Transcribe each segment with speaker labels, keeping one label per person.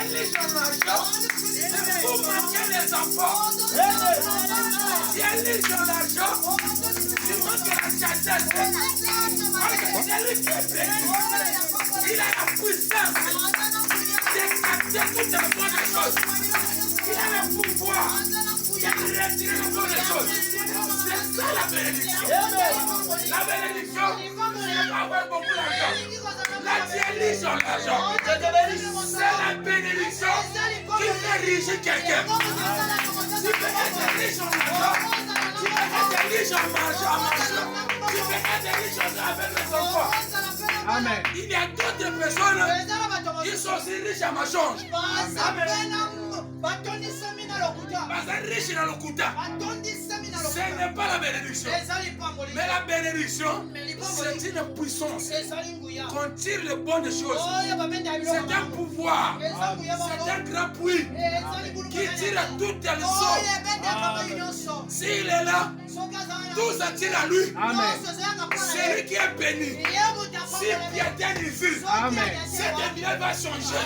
Speaker 1: Dieu lit son argent, c'est pour manquer les enfants. Dieu lit son argent, il manque la sagesse. C'est lui qui est béni. Il a la puissance de capter toutes les bonnes choses. Il a le pouvoir de retirer les bonnes choses. C'est ça la bénédiction. La bénédiction, c'est avoir beaucoup d'argent. La Dieu lit son argent. C'est la bénédiction qui fait riche quelqu'un. Tu peux être riche en argent. Tu peux être riche en marchant. Tu peux être riche avec les enfants. Amen. Il y a d'autres personnes qui sont aussi riches à marchange. Amen. Riche dans le kuta. Ce n'est pas la bénédiction. Mais la bénédiction, c'est une puissance. Qu'on tire les bonnes choses. C'est un pouvoir. C'est un grand puits qui tire toutes les choses. S'il est là, tout s'attire à lui. C'est lui qui est béni. Si Pierre est ici, cette vie va changer.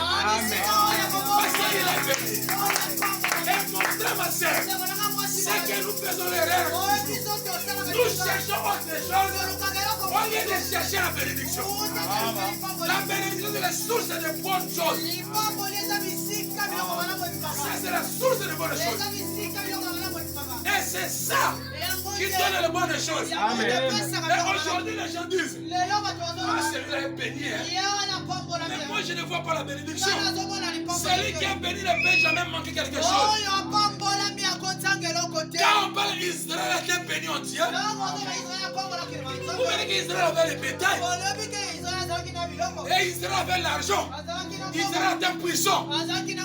Speaker 1: Parce qu'il est béni. Et mon frère, ma soeur, c'est que nous faisons l'erreur. Nous cherchons autre chose au lieu de chercher la bénédiction. La bénédiction, c'est la source de bonnes choses. Ça, c'est la source de bonnes choses. Et c'est ça qui donne les bonnes choses. Amen. Et aujourd'hui, les gens disent, ah, celui-là est béni. Mais moi, je ne vois pas la bénédiction. Celui qui est béni ne peut jamais manquer quelque chose. Quand on parle d'Israël, était béni en Dieu. Vous voyez qu'Israël avait le bétail. Et Israël avait l'argent. Israël était puissant.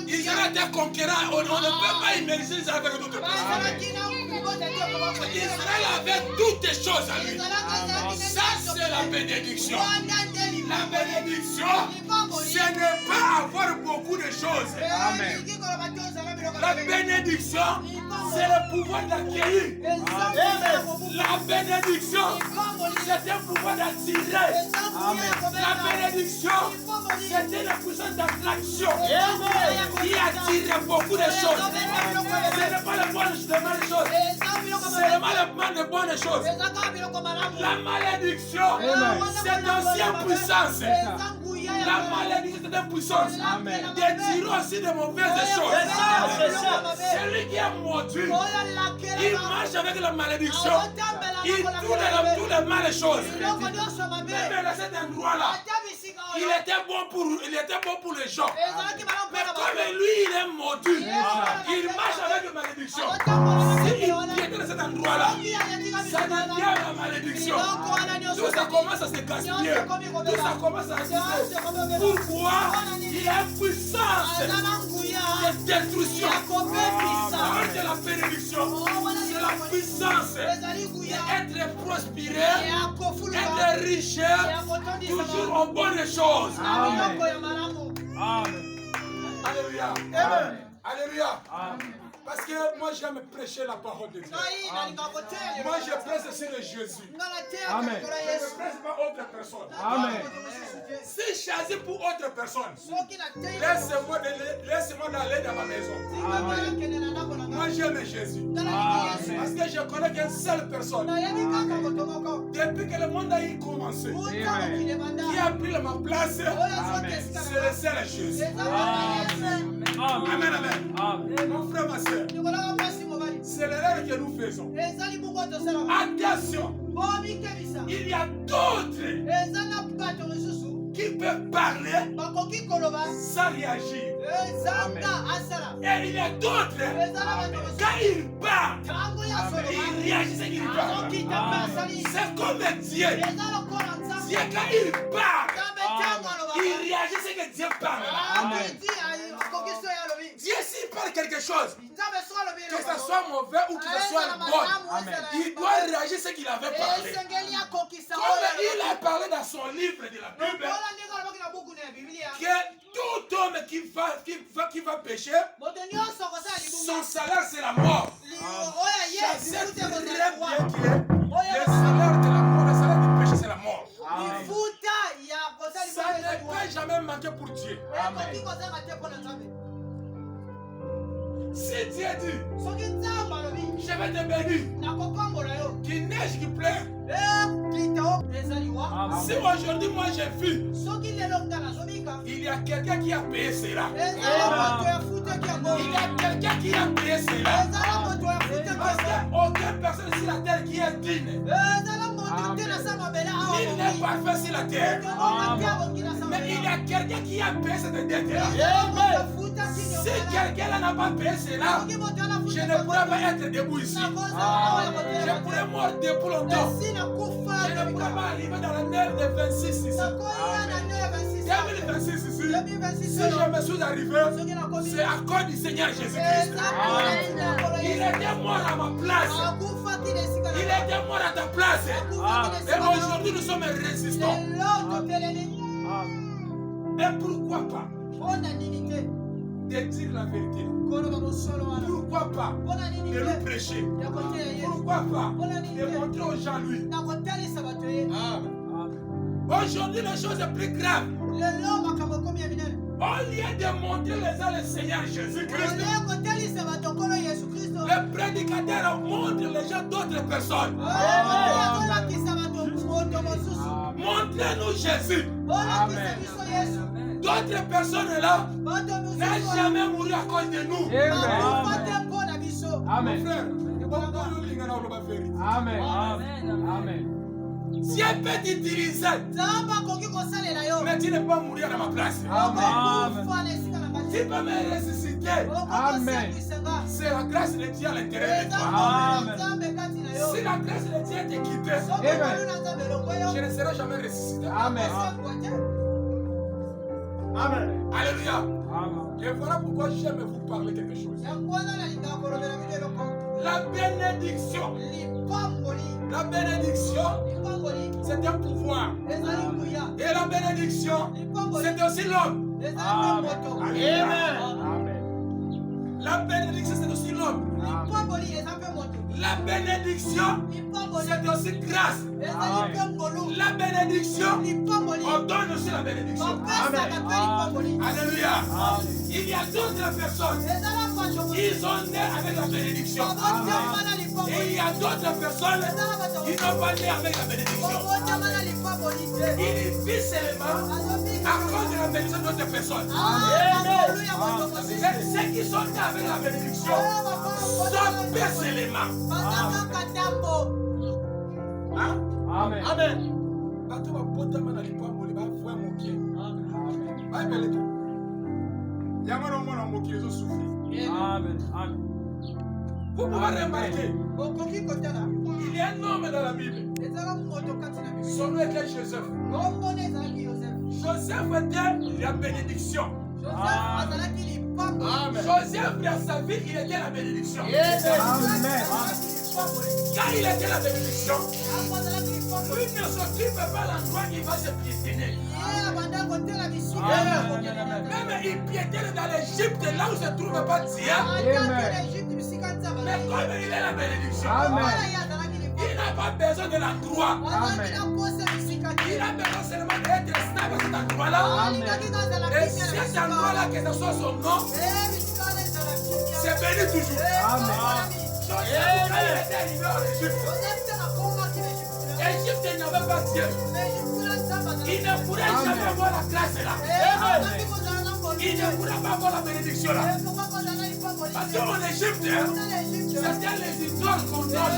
Speaker 1: Israël était conquérant. On ne peut pas imaginer Israël avec d'autres personnes. Israël avait toutes les choses à lui. Ça, c'est la bénédiction. La bénédiction, ce n'est pas avoir beaucoup de choses. Amen. La bénédiction, c'est le pouvoir d'accueillir. La bénédiction, c'est un pouvoir d'attirer. La bénédiction, c'est une puissance d'attraction qui attire beaucoup de choses. Ce n'est pas le bon de bonnes choses. C'est le mal de bonnes choses. La malédiction, c'est aussi une puissance. La malédiction, c'est une puissance. D'attirer aussi de mauvaises choses. Celui qui est maudit, il marche avec la malédiction. Il tourne toutes les mauvaises choses. Même à cet endroit-là, il était bon pour les gens. Mais comme lui, il est maudit, il marche avec la malédiction. S'il était dans cet endroit-là, ça devient la malédiction. Tout ça commence à se gaspiller. Tout ça commence à se gaspiller. Pourquoi? Il y a une puissance de destruction. C'est la bénédiction. C'est la puissance d'être prospéré, être riche, toujours en bonnes choses. Amen. Alléluia. Alléluia. Parce que moi j'aime prêcher la parole de Dieu. Moi je prêche sur le Jésus. Amen. Je ne prêche pas autre personne. Amen. Si je choisis pour autre personne, laisse-moi aller dans ma maison. Amen. Moi j'aime Jésus. Amen. Parce que je connais qu'une seule personne. Depuis que le monde a commencé, qui a pris ma place, c'est le seul Jésus. Amen. Amen. Amen. Mon frère, ma soeur, c'est l'erreur que nous faisons. Attention, il y a d'autres qui peuvent parler sans réagir. Et il y a d'autres, quand ils parlent, ils réagissent et ils parlent. C'est comme Dieu. Dieu, quand il parle, il réagit ce que Dieu parle. Dieu, s'il parle quelque chose, que ce soit mauvais ou que ce soit bon, il doit réagir ce qu'il avait parlé. Comme il a parlé dans son livre de la Bible, que tout homme qui va pécher, son salaire c'est la mort. Je sais très bien que le salaire de la mort, le salaire du péché c'est la mort. Ça ne peut jamais manquer pour Dieu. Si Dieu dit, je vais te bénir, qu'il neige, qu'il pleure. Si aujourd'hui moi j'ai vu, il y a quelqu'un qui a payé cela. Il y a quelqu'un qui a payé cela. Parce qu'il n'y a aucune personne sur la terre qui est digne. Il n'est pas fait sur la terre. Mais il y a quelqu'un qui a payé cette dette-là. Si quelqu'un n'a pas payé cela, je ne pourrais pas être debout ici. Je pourrais mourir depuis longtemps. Je ne pourrais pas arriver dans l'année de 26 ici. 2026 ici. Si je me suis arrivé, c'est à cause du Seigneur Jésus-Christ. Il était mort à ma place. Il était mort à ta place. Et aujourd'hui nous sommes résistants. Et pourquoi pas de dire la vérité? Pourquoi pas de lui prêcher? Pourquoi pas de montrer aux gens lui? Aujourd'hui, la chose est plus grave. Au lieu de montrer les uns le Seigneur Jésus-Christ, le prédicateur montre les gens d'autres personnes. Montrez-nous Jésus. D'autres personnes là n'ont jamais mouru à cause de nous. Amen. Amen. Amen. Si elle peut t'utiliser, mais tu ne peux pas mourir à ma place. Tu peux me ressusciter. Amen. C'est la grâce de Dieu à l'intérieur de toi. Amen. Si la grâce de Dieu te quitte, je ne serai jamais ressuscité. Amen. Amen. Alléluia. Et voilà pourquoi j'aime vous parler quelque chose. La bénédiction. La bénédiction, c'est un pouvoir. Et la bénédiction, c'est aussi l'homme. Amen. La bénédiction, c'est aussi l'homme. La bénédiction, c'est aussi grâce. La bénédiction, on donne aussi la bénédiction. Amen. Alléluia. Il y a d'autres personnes, ils sont nés avec la bénédiction. Et il y a d'autres personnes qui n'ont pas né avec la bénédiction. Ils vivent seulement à cause de la bénédiction d'autres personnes. Ceux qui sont nés avec la bénédiction sont seulement. Amen. Amen. Amen. Amen. Vous pouvez remarquer, il y a un homme dans la Bible. Son nom était Joseph. Joseph était la bénédiction. Joseph, dans sa vie, il était la bénédiction. Amen. Quand il était la bénédiction, lui ne s'occupe pas de l'endroit qui va se piétiner. Même il piétine dans l'Égypte, là où se trouve pas Dieu. Mais comme il est la bénédiction, il n'a pas besoin de l'endroit. Il a besoin seulement d'être stable à cet endroit-là. Et cet endroit-là, que ce soit son nom, c'est béni toujours. Amen. Joseph, quand il était arrivé en Égypte, Égypte n'avait pas Dieu. Il ne pourrait jamais avoir la grâce là. Il ne pourrait pas avoir la bénédiction là. Parce qu'en Égypte, c'était les idoles qu'on donne.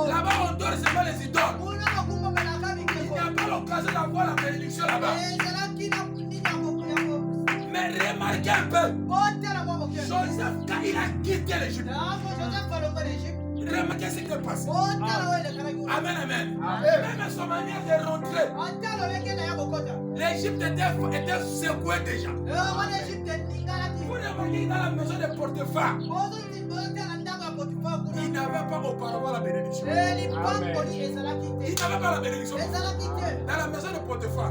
Speaker 1: Là-bas, on donne seulement les idoles. Il n'y a pas l'occasion d'avoir la bénédiction là-bas. Mais remarquez un peu, Joseph, quand il a quitté l'Égypte, remarquez ce qui se passe. Amen, amen. Même son manière de rentrer, l'Égypte était secouée déjà. Vous remarquez dans la maison de Potiphar, il n'avait pas auparavant la bénédiction. Il n'avait pas la bénédiction. Dans la maison de Potiphar,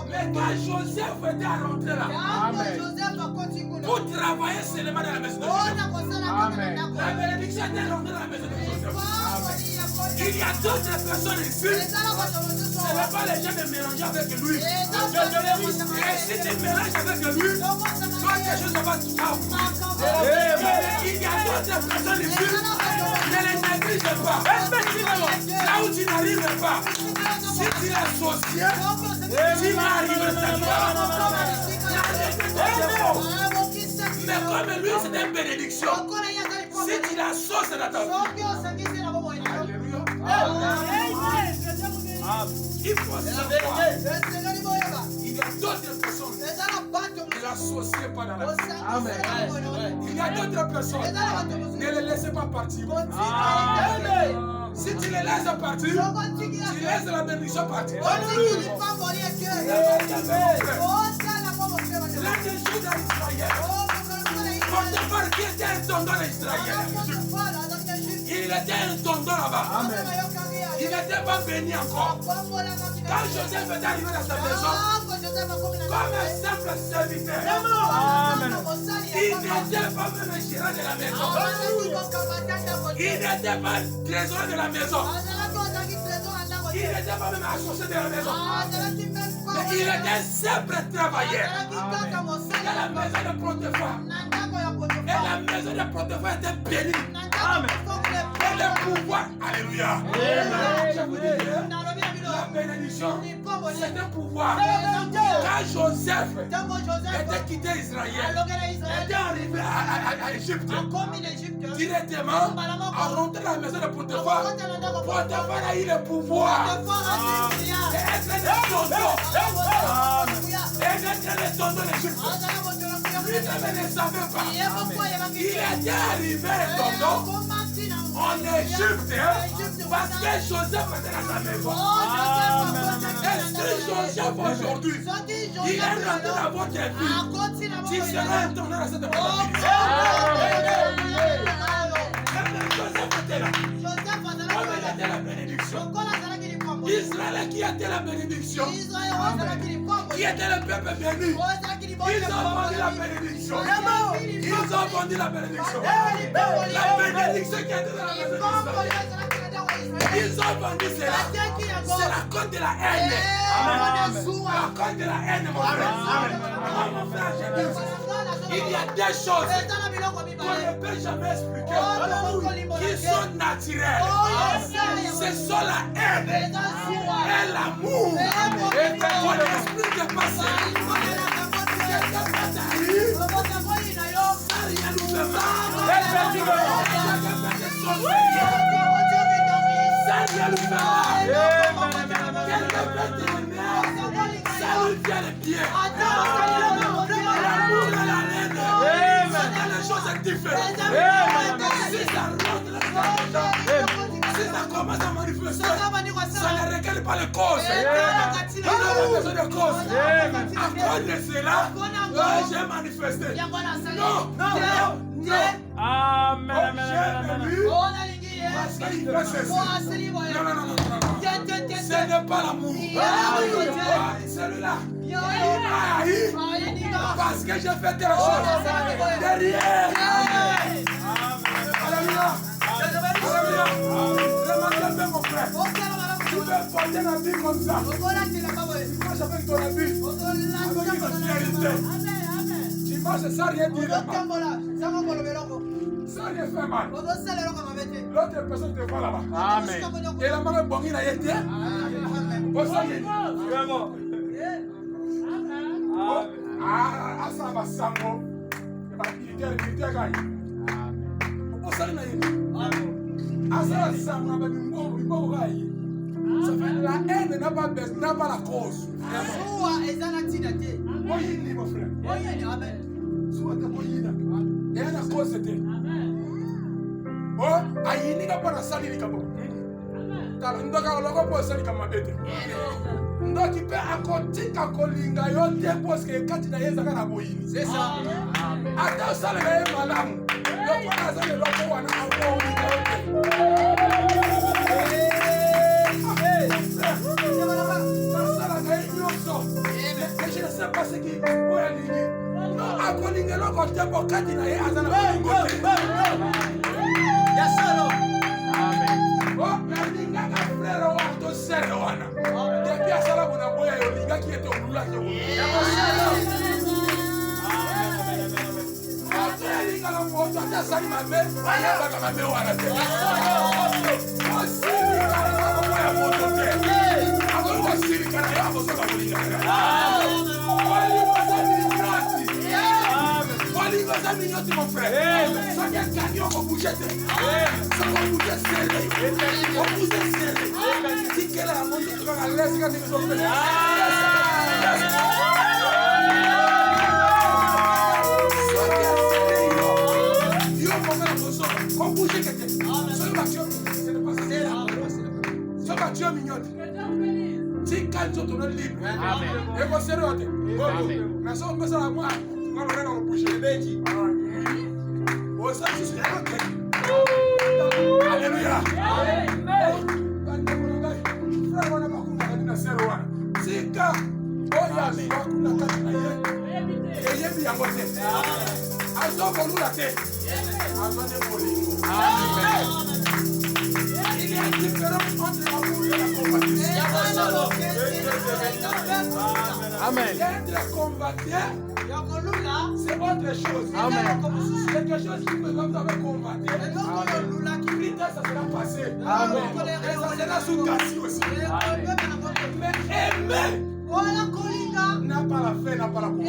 Speaker 1: Mais quand Joseph était rentré là, pour travailler seulement dans la maison de Joseph, la bénédiction était rentrée dans la maison de Joseph. Il y a d'autres personnes ici, ce n'est pas les gens de mélanger avec lui. Et si tu mélanges avec lui, toi quelque chose va te faire. Il y a d'autres personnes ici, ne les néglige pas. Là où tu n'arrives pas, si tu es associé, tu n'arrives pas. Mais comme lui, c'est une bénédiction. Si tu la sauces dans ta vie, alléluia. Il faut savoir, il y a d'autres personnes ne l'associez pas dans la vie. Il y a d'autres personnes, ne les laissez pas partir. Si tu les laisses partir, tu laisses la bénédiction partir. L'un des jours d'Israël, Potiphar qui était un tonton d'Israël, il était un tonton là-bas. Il n'était pas béni encore. Quand Joseph est arrivé dans sa maison, comme un simple serviteur, il n'était pas même un gérant de la maison. Il n'était pas trésorier de la maison. Il n'était pas même associé de la maison. Mais il était simple travailleur. Dans la maison de Potiphar. Et la maison de Potiphar était bénie. Et le pouvoir, alléluia. Je vous dis, la bénédiction, c'est un pouvoir. Quand Joseph était quitté Israël, était arrivé à Égypte, directement, à rentrer dans la maison de Potiphar, Potiphar a eu le pouvoir. Et être le tonton. Et être le tonton d'Égypte. Lui-même ne savait pas. Il était arrivé, tonton, en Égypte, parce que Joseph était dans sa maison. Et si Joseph aujourd'hui, il est rentré dans votre vie, tu seras un tonton dans cette maison. Joseph était là. Comme il était la bénédiction. Israël qui était la bénédiction. Qui était le peuple béni. Ils ont vendu la bénédiction. Ils ont vendu la bénédiction. La bénédiction qui était dans la maison d'Israël. Ils ont vendu cela. C'est la cause de la haine. La cause de la haine, mon frère. Mon frère, je dis, il y a des choses qu'on ne peut jamais expliquer, qui sont naturelles. Ce sont la haine et l'amour. On n'explique pas ça. Si ça commence à manifester, ça ne regarde pas les causes. Il a besoin de causes. À cause de cela, j'ai manifesté. Non. Amen. Parce qu'il fait ceci. Non. Ce n'est pas l'amour. Celui-là, il m'a haï parce que j'ai fait telle chose. Derrière. Alléluia. Remarquez bien mon frère. Tu peux porter la vie comme ça. Tu marches avec ton habit, avec une fidélité. Tu marches sans rien dire. Sans rien faire mal. L'autre personne te voit là-bas. Amen. Et la main est bonne, il a été. Asa basango. Ça fait la haine n'a pas la cause. Mon frère. Et la cause c'était. Oh, ayini ka para sali ni kabo. Ndoka loko po sali kama bete. Ndoki pe akotika kolinga yote parce que kati na yeza kana boyini. C'est ça. Ata sala ga malamu. Loko na sala loko wana awo parce que oya lingi no akolinga loko tempo kati na ye azana kolingo
Speaker 2: ya solo
Speaker 1: amen oh na linga ka frère o to sere wana depuis asala bona boya yo linga ki eto lula ke ko ya solo linga la moto ta sali mabe wana baka mabe wana te oh siri kana ko ya moto te ako ko siri kana ya ko sala linga Mignoti mon frère. Ça vient gagner, on va bouger. Ça va bouger serré. On va bouger serré. Si quelle est la montée, tu vas aller laisser quand tu vas sortir. Yo, on va faire la position. On bouge quelqu'un. C'est une action. C'est le passé. C'est une action mignonne. Si quand tu es libre. Et vous serez au thé. Mais ça, on peut ça à moi. On va bouger. Oh, ça, je suis alléluia. Sika oya bakuna kati na ye eyebi yango te azokolula te azone molingo. Il y a une différence entre l'amour et la compatissance. Amen. Être combattant, c'est autre chose. Amen. Quelque chose qui peut comme ça va combattre. Plus tard, ça sera passé. Amen. Et ça sera sous tassi aussi. Mais aimer n'a pas la fin, n'a pas la commencement.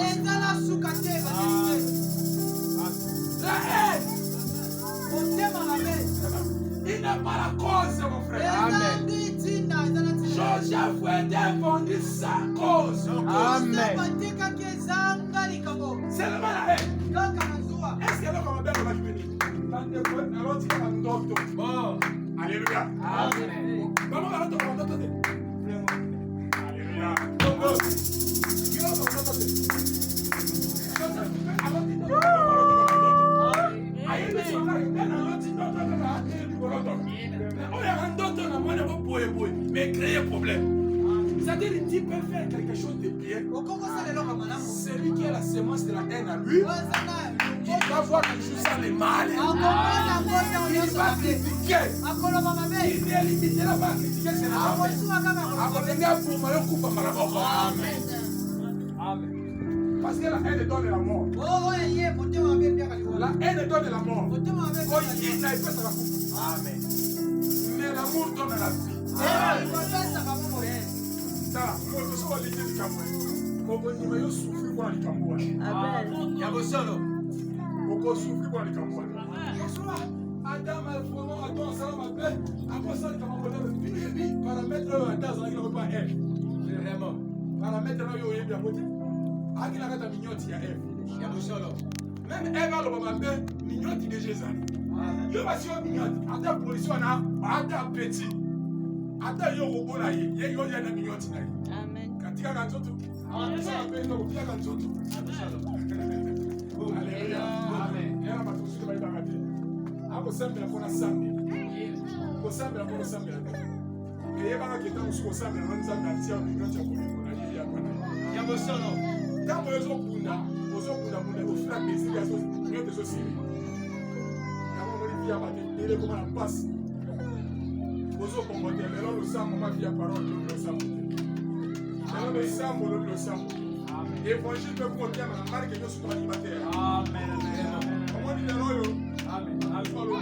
Speaker 1: La haine, il n'a pas la cause, mon frère. Amen. Joseph a défendu sa cause. Amen. Seulement la haine. Est-ce que l'on va bien le venir? Alléluia. Amen. Maman va te rendre. Alléluia. Mais créer problème. C'est-à-dire qu'il peut faire quelque chose de bien. Celui qui a la sémence de la haine à lui, il va voir toujours ça le mal. Il va critiquer. Il ne limitera pas à critiquer, c'est la Amen. Amen. Parce que la haine donne la mort. La haine donne la mort. Amen. Mais l'amour donne la vie. Adam a vraiment Adam ça m'a fait après ça il m'a paramètre Adam ça il va pas F vraiment paramètre là yo yebi akote akila kata mignoti ya F ya bosolo même Eve a le baba mignoti de Jésus yo ba si mignoti ata police wana ata petit ata yo robona ye yo ya na mignoti na ye amen katika kanzoto ça va faire no pia kanzoto alléluia amen era matusi ba ibakati ako sambela kona sambela ko sambela kona sambela et yeba ki tangu ko sambela na nzambe atia mignoti ya kuliko na ye ya kana ya bosolo tango yozo kunda mune ofra plaisir ya so mignoti so siri ya mo via ba te comme la passe ozo kombote lelo lo sambo ma via parole lo sambo lelo lo sambo lo sambo évangile peut compter na marque yo sur animateur amen amen comment dit lelo yo amen alpha lo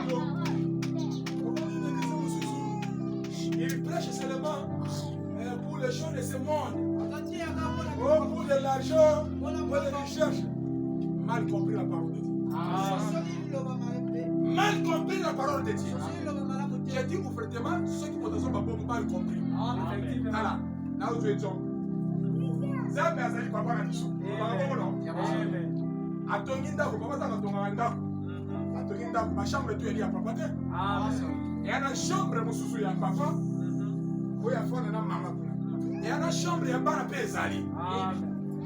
Speaker 1: il prêche seulement pour les gens de ce monde pour de l'argent pour les recherches mal compris la parole de Dieu mal compris la parole de Dieu. J'ai dit ouvertement ceux qui ont mal compris. Voilà, là où tu es donc. Zambe azali papa na biso. Papa non. Atongi ndako papa za katonga ndako. Atongi ndako ma chambre tu eli ya papa te. Et ana chambre mususu ya papa. Oya fona na mama kuna. Et ana chambre ya bana pe ezali.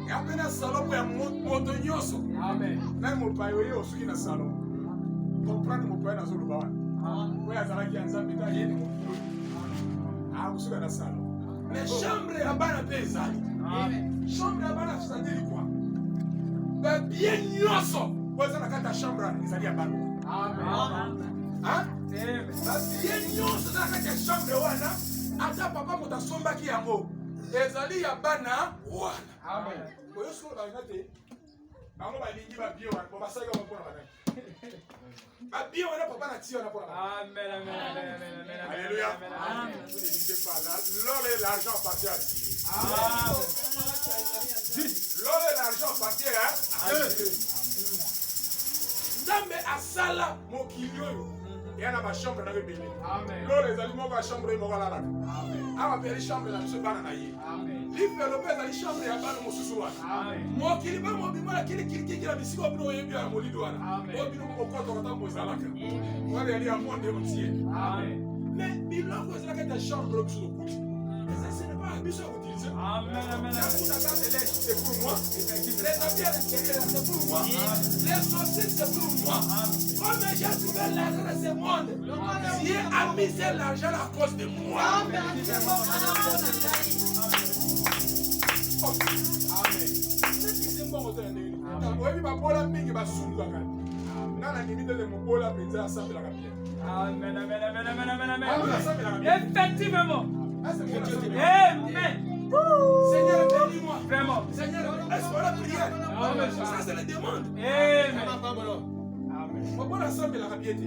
Speaker 1: Et apena salon ya moto nyoso. Amen. Na mo payo yo suki na salon. Comprendre mon père dans le bas. Oui, à Zara qui a un zambé taillé. Ah, vous savez la salle. Mais chambre à bas la paix, Chambre là-bas, c'est-à-dire quoi? Bien nyonso. Vous avez la chambre, c'est-à-dire à Bano. Hein? Bien nyonso, c'est-à-dire la chambre, wana. Ata papa mota somba ki yango. Ezali ya bana wana. Amen. Oyo so ba ngate. Bango ba lingi ba bio wana, ba saga ba pona bana. Ba bio wana papa na ti wana pona bana. Amen, amen, amen, amen. Alléluia. Amen. Vous ne dites pas là, l'or et l'argent appartient à Dieu. Amen. L'or et l'argent appartient à Dieu. Nzambe asala mokili oyo. Il y a ma chambre dans le pays. L'eau les aliments va chambre et mon la. Ah ma belle chambre dans ce bananaï. L'if le père dans la chambre et à bas mon sousouan. Moi qui va mon bimala qui qui la musique au bureau et bien à mon lidouana. Au bureau au compte au temps pour Zalaka. Moi aller à mon démontier. Mais bilan que la ta chambre sur le coup. Ce n'est pas un bus à utiliser. Amen, amen. C'est pour moi. Les habits à l'intérieur, c'est pour moi. Les saucisses, c'est pour moi. Comme j'ai trouvé l'argent dans ce monde, Dieu a mis l'argent à cause de moi. Amen. Effectivement. Amen. Seigneur, bénis-moi. Vraiment. Seigneur, est-ce qu'on a prié? Ça, c'est la demande. Amen. On peut l'ensemble la rapidité.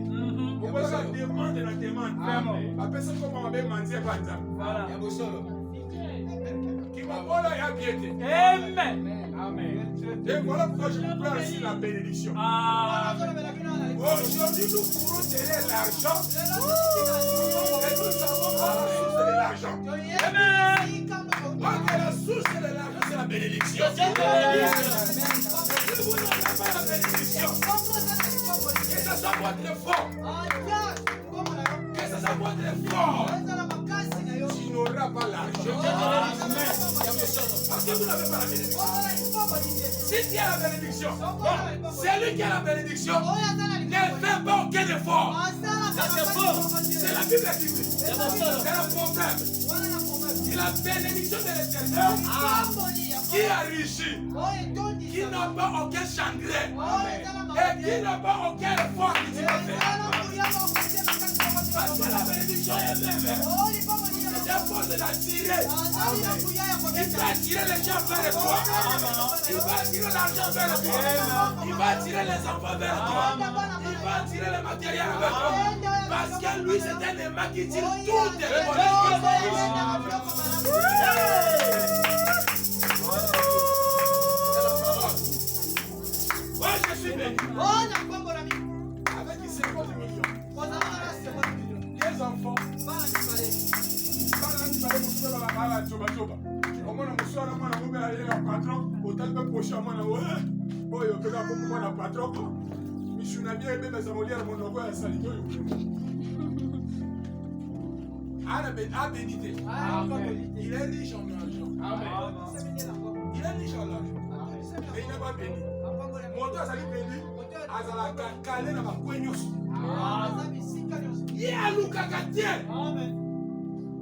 Speaker 1: On peut la demande la demande. Vraiment. La personne comme on va mentir pas ça. Voilà. Qui va pas la rapidité. Amen. Amen. Et voilà pourquoi je vous prends ici la bénédiction. Aujourd'hui, nous pourrons tirer l'argent. Et nous savons pas la source de l'argent. Amen. Ok, la source de l'argent, c'est la bénédiction. Si vous n'avez pas la bénédiction, que ça soit votre fort. Que ça soit votre fort. Tu n'auras pas l'argent. Parce que vous n'avez pas la bénédiction. Si tu as la bénédiction, c'est lui qui a la bénédiction. Ne fais pas aucun effort. C'est la Bible qui dit. C'est le proverbe. C'est la bénédiction de l'Éternel qui enrichit, qui n'a pas aucun chagrin et qui n'a pas aucun effort qui va faire. Parce que la bénédiction est même. C'est bon de la tirer. Il va attirer les gens vers toi. Il va attirer l'argent vers toi. Il va attirer les enfants vers toi. Il va attirer le matériel vers toi. Parce que lui, c'est un aimant qui tire toutes les bonnes. Moi, je suis béni. Avec 50 millions. Des enfants. Il est riche en argent. Il est riche en argent. Mais il n'est pas béni. Mon Dieu a béni. Azalaka calé na bakwenyos. Il a l'oukakatien.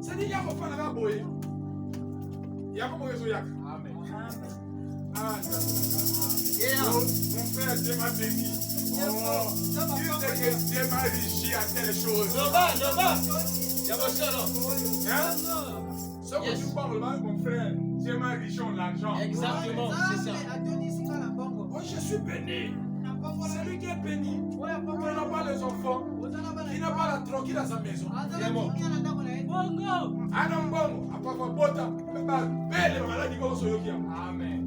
Speaker 1: C'est dit, il y a un peu de boye. Il y a un peu de zoyak. Amen. Ah, mon frère, Dieu m'a béni. Dieu m'a enrichi à telle chose. Ce que tu parles là, mon frère, Dieu m'a enrichi en l'argent.
Speaker 2: Exactement, c'est ça.
Speaker 1: Oh, je suis béni. C'est lui qui est béni. Il n'a pas les enfants. Il n'a pas la tranquille à sa maison. Il est mort. Amen.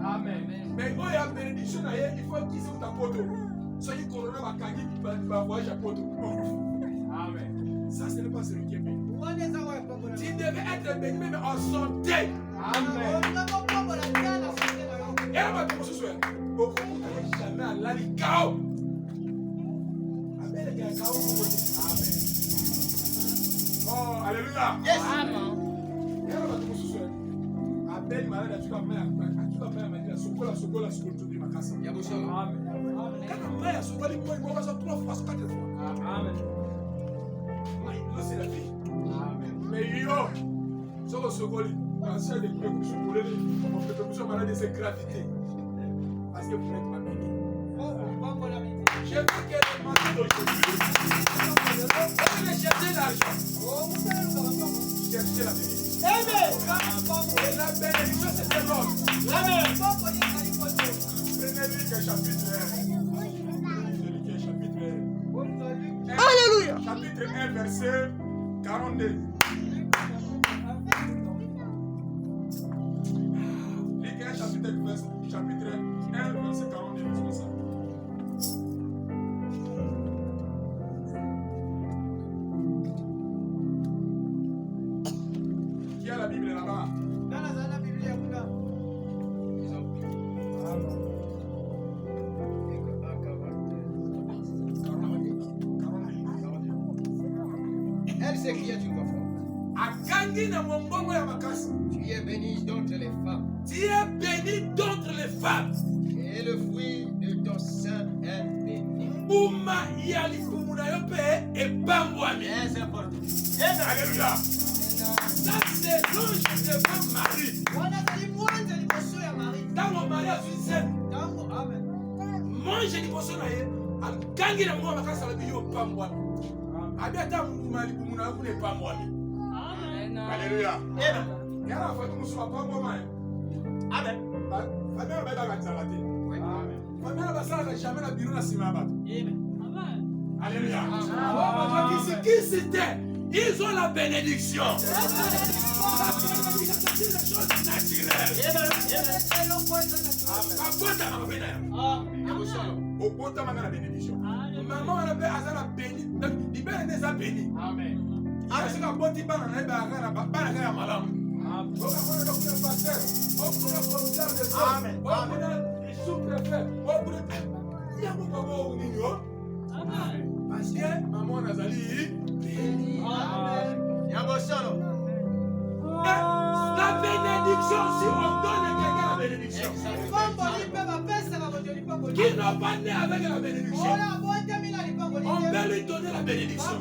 Speaker 1: Amen. Mais quand il y a bénédiction, il faut qu'il soit ta poteau. Soyez couronné à Kagi, il va voyager à poteau. Amen. Ça, ce n'est pas celui qui est béni. Tu devais être béni, mais en santé. Amen. Et là, comment ce soit? Beaucoup ne jamais à l'alicao. Amen. Oh, alléluia.
Speaker 2: Yes.
Speaker 1: Amen. Et là, comment ce soit? Amen. Malade, tu vas faire la socola, socola, socola, tu vas faire. Amen. maman a souvent dit quoi, il va 3 fois, 4 fois. Amen. Là, c'est la vie. Amen. Mais yo, ça va se coller. Quand c'est des coups de couler, on peut te pousser malade de cette gravité. Parce que vous n'êtes pas béni. Je veux que les matin d'aujourd'hui, vous allez chercher l'argent. Cherchez la bénédiction. Et la bénédiction, c'est un homme. Prenez Luc chapitre 1. Alléluia. Chapitre 1, verset 42. Luc chapitre 1, verset 42. C'est ça. Qui a la Bible là-bas?
Speaker 2: Elle s'écria d'une voix forte. Tu es bénie d'entre les femmes.
Speaker 1: Tu es bénie d'entre les femmes.
Speaker 2: Et le fruit de ton sein est béni.
Speaker 1: Bouma yalipumuna yope et bambouami.
Speaker 2: C'est important.
Speaker 1: Alléluia. Ça c'est l'ange de Marie. Dans mon mariage, je disais, mange les poissons naïe. Gangi na mwa makasa la biyo bambouami. Abiata mumuna yope bambouami. Alléluia. Amen. Yala fatu musuma bambouami. Amen. Famille va dans la salade. Famille va s'arrêter jamais la bureau na simaba. Amen. Alléluia. Qui c'était? Ils ont la bénédiction. La bénédiction, c'est des choses naturelles. La bénédiction. Maman, elle a la bénédiction. Libère les a bénis. Amen. Si la bonne type en a pas malade. On a pasteur. On a producteur de sang. On a sous-préfet. Il y a beaucoup de gens. Parce que maman Nazali béni. La bénédiction, si on donne à quelqu'un la bénédiction, qui n'a pas né avec la bénédiction, on peut lui donner la bénédiction.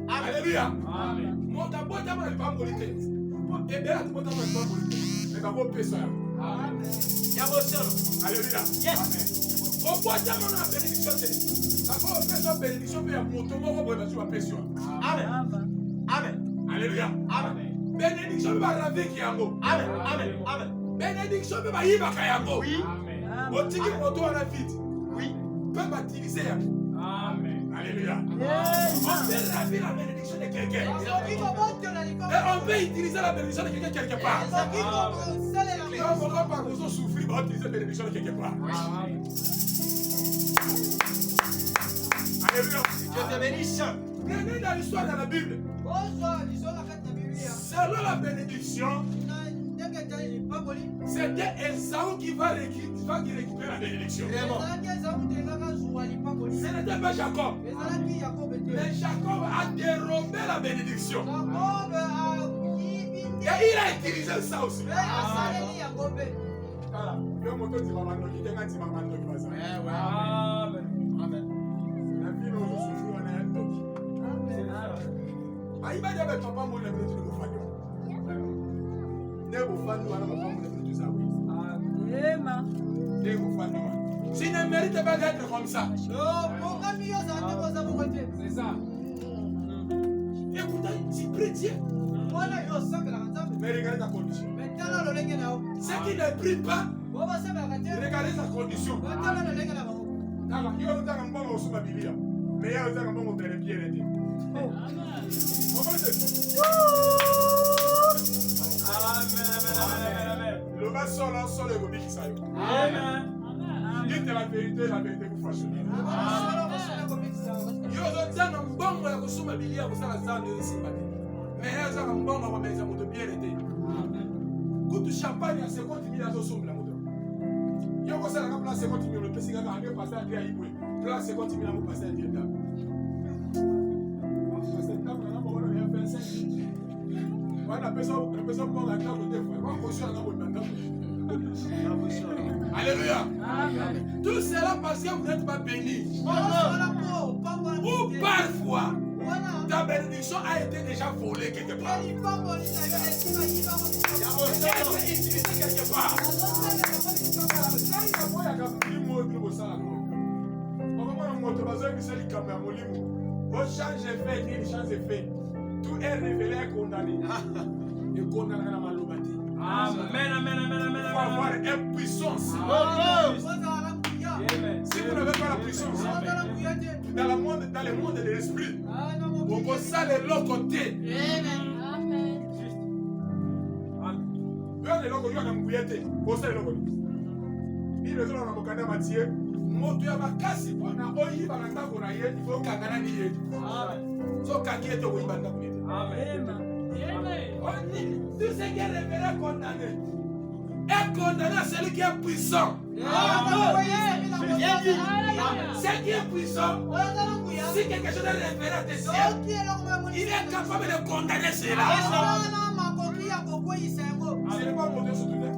Speaker 1: Alléluia. Mon tabou n'est pas molité. Et bien, tu peux pas molité. Mais d'abord, paix. Alléluia. Au bout de la bénédiction, d'abord, on fait la bénédiction, mais on tombe sur la pression. Amen. Amen. Alléluia. Amen. Bénédiction, va la vie qui est en haut. Amen. Amen. Amen. Bénédiction, va y aller à yango. Oui. Au tigre, on doit la vite. Oui. Peut utiliser. Amen. Alléluia. On peut laver la bénédiction de quelqu'un. Et on peut utiliser la bénédiction de quelqu'un quelque part. On ne va pas nous souffrir, on va utiliser la bénédiction de quelque part. Alléluia.
Speaker 2: Je te bénisse.
Speaker 1: Prenez dans l'histoire de la Bible. Selon la bénédiction, c'était Esaü qui va récupérer la bénédiction. Ce n'était pas Jacob. Mais Jacob a dérobé la bénédiction. Et il a utilisé ça aussi. S'il ne mérite pas d'être comme ça. C'est ça. Et pourtant, tu pries Dieu. Mais regardez ta condition. Ceux qui ne prient pas, regardez sa condition. Mais il y a un bon de pied. Amen. Le bas sol est revenu qui s'aille. Amen. Dites la vérité vous fâche. Yo zotza na mbongo ya kusoma Biblia kusala sana ndio simpati. Mais yaza na mbongo kwa meza moto bien été. Amen. Kutu champagne ya 50,000 azosomba la moto. Yo ko sala ka place 50,000 le pesi ka ande passer à dia ibwe. Place 50,000 mo passer à dia da. Parce que quand on a bon on a 25. Wana pesa kwa la kwa côté fois. Kwa koshi na bo ndanga. Alléluia. Tout cela parce que vous n'êtes pas béni. Ou parfois, ta bénédiction a été déjà volée quelque part. Utilisée quelque part. Tout est révélé et condamné. Et condamné à la malhonnêteté.
Speaker 2: Amen, amen, amen, amen.
Speaker 1: Il faut avoir une puissance. Si vous n'avez pas la puissance, dans le monde de l'esprit, vous pensez de l'autre côté. Tout ce qui est révélé condamné est condamné à celui qui est puissant. Ce qui est puissant, si quelque chose est révélé à tes cieux, il est capable de condamner cela. Ce n'est pas mon Dieu sur tout le monde.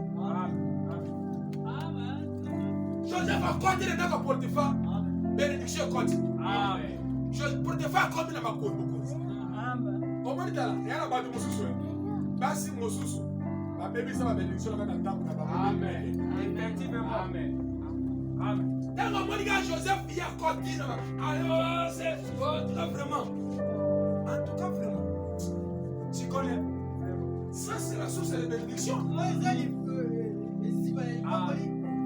Speaker 1: Joseph a continué dans le Potiphar. Bénédiction continue. Potiphar continue dans ma cause. Comment dit-elle? Il y a la base de mon sous. Basi mon sous. La bébé ça va bénédiction dans le temple. Amen. Effectivement. Amen. Amen. Dans le moment où Joseph il a continué. Alors c'est vraiment. En tout cas vraiment. Tu connais? Ça c'est la source de bénédiction.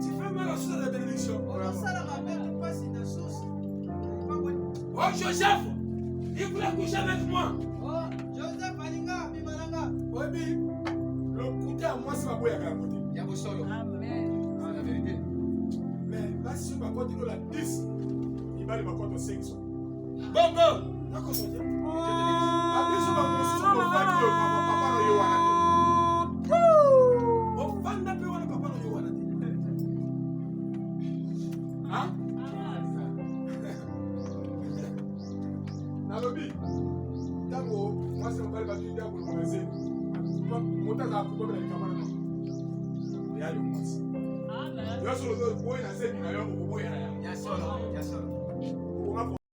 Speaker 1: Tu fais mal la source de bénédiction. Oh Joseph, il voulait coucher avec moi. Oui, le côté à moi c'est ma boue à la côté. Il y a vos solos. Amen. La vérité. Mais là si je m'accorde la 10, il va le m'accorder 500. Bongo. D'accord, je dis. Après je vais mon sous pour faire que papa no yo wana. Au fan na pe wana papa no yo wana. Hein? Nalobi. Tango, moi c'est mon père va dire pour commencer. Monta za kubo bela kamana no. Ya yo mwasi. Amen. Yo solo do boy na se bina yo ko boy na ya. Ya solo.